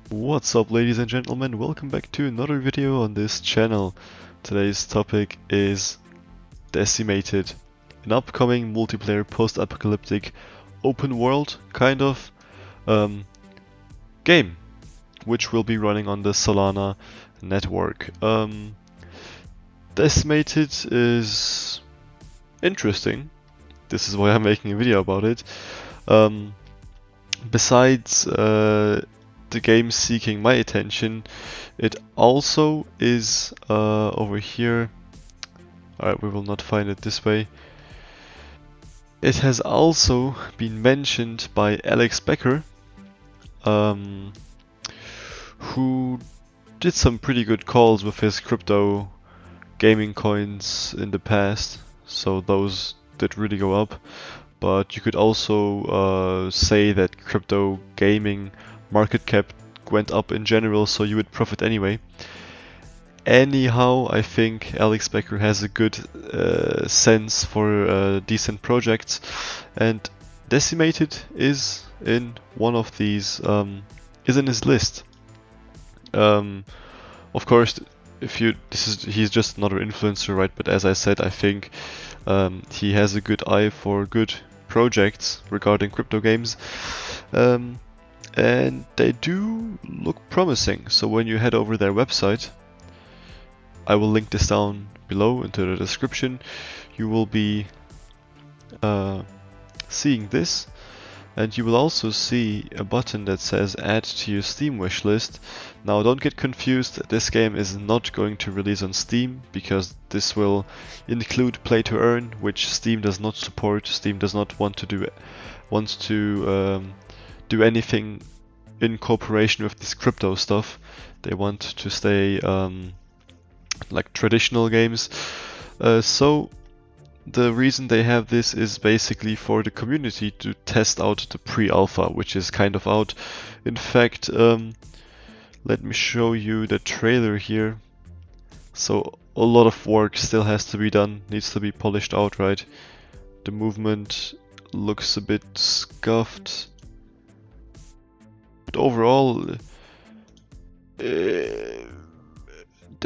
What's up, ladies and gentlemen, welcome back to another video on this channel. Today's topic is Decimated, an upcoming multiplayer post-apocalyptic open world kind of game, which will be running on the Solana network. Decimated is interesting, this is why I'm making a video about it. Besides the game seeking my attention, it also is over here. Alright, we will not find it this way. It has also been mentioned by Alex Becker, who did some pretty good calls with his crypto gaming coins in the past, so those did really go up. But you could also say that crypto gaming market cap went up in general, so you would profit anyway. Anyhow, I think Alex Becker has a good sense for decent projects, and Decimated is in one of these, is in his list. Of course, he's just another influencer, right? But as I said, I think he has a good eye for good projects regarding crypto games. And they do look promising. So when you head over their website, I will link this down below into the description, you will be seeing this, and you will also see a button that says add to your Steam wishlist. Now don't get confused, this game is not going to release on Steam, because this will include play to earn, which Steam does not support. Steam does not want to do anything in cooperation with this crypto stuff. They want to stay like traditional games. So the reason they have this is basically for the community to test out the pre-alpha, which is kind of out. In fact, let me show you the trailer here. So a lot of work still has to be done, needs to be polished out, right? The movement looks a bit scuffed, but overall they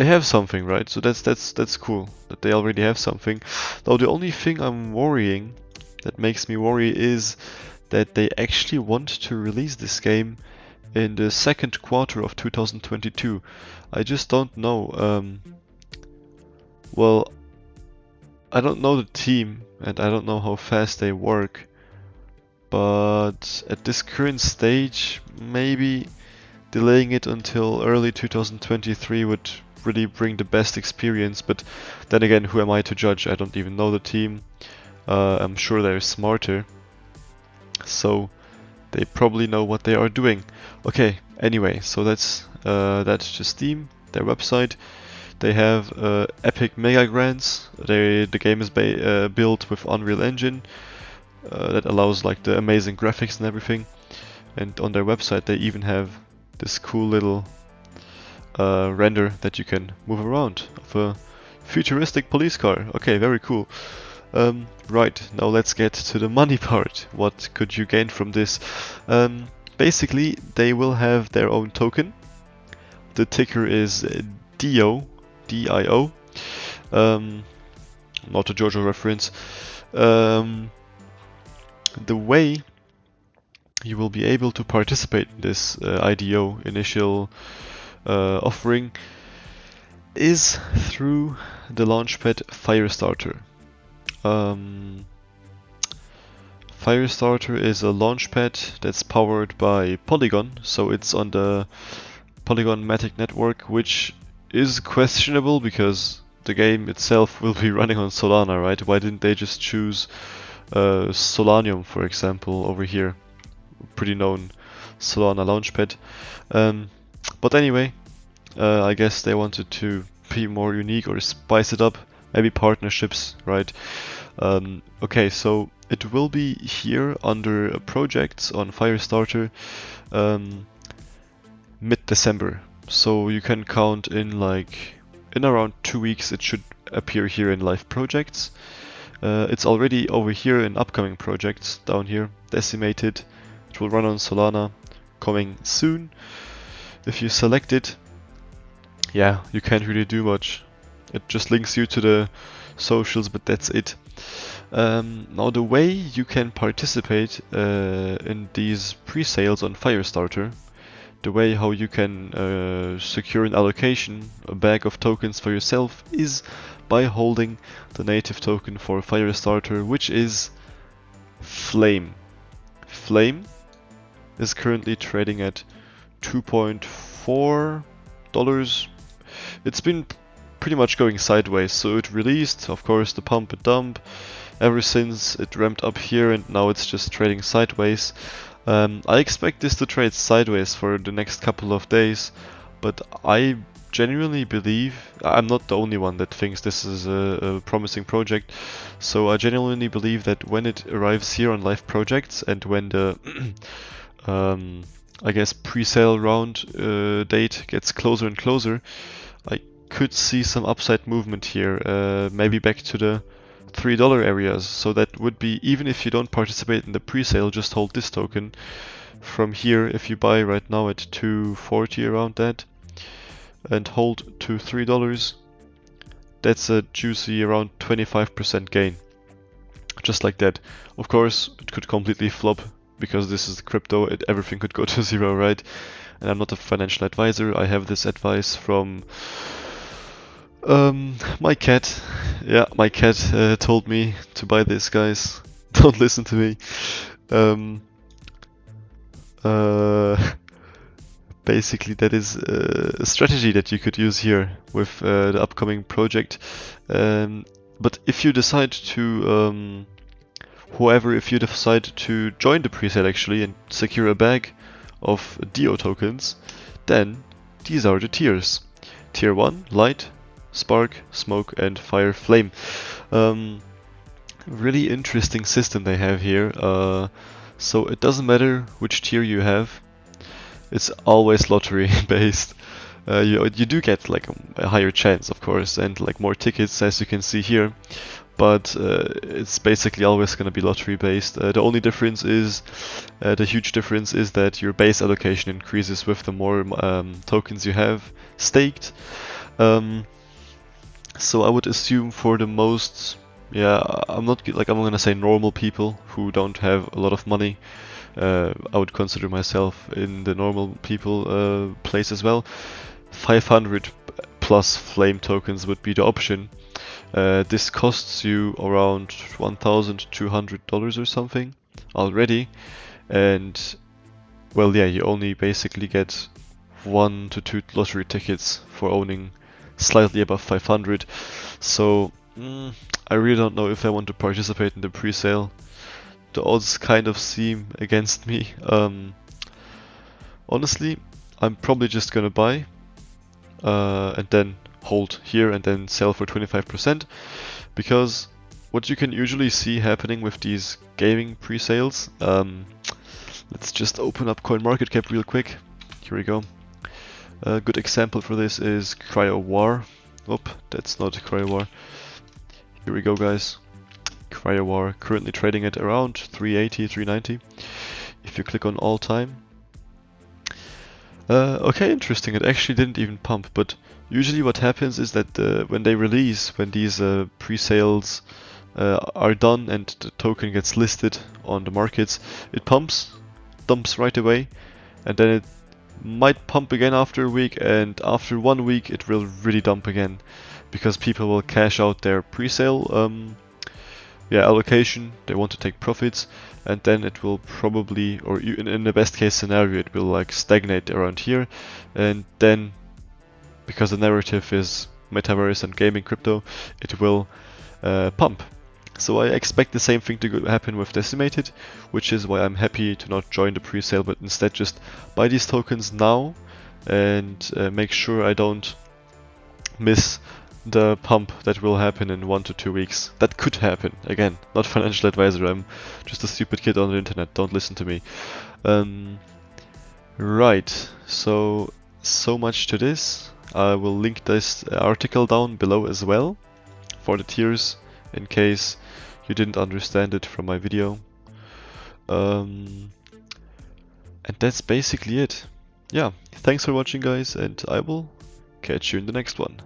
have something, right? So that's cool that they already have something. Now the only thing that makes me worry is that they actually want to release this game in the second quarter of 2022. I just don't know. Well, I don't know the team and I don't know how fast they work, but at this current stage, maybe delaying it until early 2023 would really bring the best experience. But then again, who am I to judge? I don't even know the team. I'm sure they're smarter, so they probably know what they are doing. Okay, anyway, so that's just Steam, their website. They have epic mega grants. The game is built with Unreal Engine that allows like the amazing graphics and everything. And on their website they even have this cool little render that you can move around of a futuristic police car. Okay, very cool. Right, now let's get to the money part. What could you gain from this? Basically, they will have their own token. The ticker is DIO, D-I-O. Not a JoJo reference. The way you will be able to participate in this IDO, initial offering, is through the Launchpad FireStarter. FireStarter is a launchpad that's powered by Polygon, so it's on the Polygon Matic network, which is questionable because the game itself will be running on Solana, right? Why didn't they just choose Solanium, for example, over here? Pretty known Solana launchpad. But anyway, I guess they wanted to be more unique or spice it up. Maybe partnerships, right? Okay, so it will be here under projects on FireStarter mid-December. So you can count in in around 2 weeks it should appear here in live projects. It's already over here in upcoming projects down here, Decimated. It will run on Solana, coming soon. If you select it, yeah, you can't really do much. It just links you to the socials, but that's it. Now the way you can participate in these pre-sales on FireStarter, the way how you can secure an allocation, a bag of tokens for yourself, is by holding the native token for FireStarter, which is Flame. Flame is currently trading at $2.4. It's been pretty much going sideways, so it released, of course, the pump and dump. Ever since it ramped up here and now it's just trading sideways. I expect this to trade sideways for the next couple of days, but I genuinely believe, I'm not the only one that thinks this is a promising project, so I genuinely believe that when it arrives here on live projects and when the I guess pre-sale round date gets closer and closer, I could see some upside movement here, maybe back to the $3 areas. So that would be, even if you don't participate in the pre-sale, just hold this token from here. If you buy right now at $2.40 around that and hold to $3, that's a juicy around 25% gain, just like that. Of course, it could completely flop because this is crypto, everything could go to zero, right? And I'm not a financial advisor. I have this advice from my cat. Yeah, my cat told me to buy this, guys. Don't listen to me. Basically, that is a strategy that you could use here with the upcoming project. But if you decide to, if you decide to join the presale actually and secure a bag of DO tokens, then these are the tiers. Tier 1, Light, Spark, Smoke, and Fire, Flame. Really interesting system they have here. So it doesn't matter which tier you have, it's always lottery based. You do get like a higher chance, of course, and like more tickets, as you can see here, but it's basically always going to be lottery based. The only difference is, the huge difference is that your base allocation increases with the more tokens you have staked. So I would assume for the most, I'm gonna say normal people who don't have a lot of money. I would consider myself in the normal people place as well. 500 plus flame tokens would be the option. This costs you around $1,200 or something already, and well, yeah, you only basically get 1 to 2 lottery tickets for owning slightly above 500. So I really don't know if I want to participate in the pre-sale. The odds kind of seem against me. Honestly, I'm probably just gonna buy and then hold here and then sell for 25%, because what you can usually see happening with these gaming pre-sales, let's just open up CoinMarketCap real quick. Here we go. A good example for this is CryoWar. Oh, that's not CryoWar. Here we go, guys. CryoWar currently trading at around 380, 390. If you click on all time. Okay, interesting. It actually didn't even pump, but usually what happens is that when they release, when these pre-sales are done and the token gets listed on the markets, it pumps, dumps right away, and then it might pump again after a week, and after 1 week it will really dump again, because people will cash out their pre-sale allocation, they want to take profits, and then it will probably, or in the best case scenario, it will like stagnate around here, and then, because the narrative is metaverse and gaming crypto, it will pump. So I expect the same thing to happen with Decimated, which is why I'm happy to not join the pre-sale, but instead just buy these tokens now and make sure I don't miss the pump that will happen in 1 to 2 weeks. That could happen. Again, not financial advisor, I'm just a stupid kid on the internet, don't listen to me. Right, so much to this. I will link this article down below as well for the tiers, in case you didn't understand it from my video. And that's basically it. Yeah, Thanks for watching guys, and I will catch you in the next one.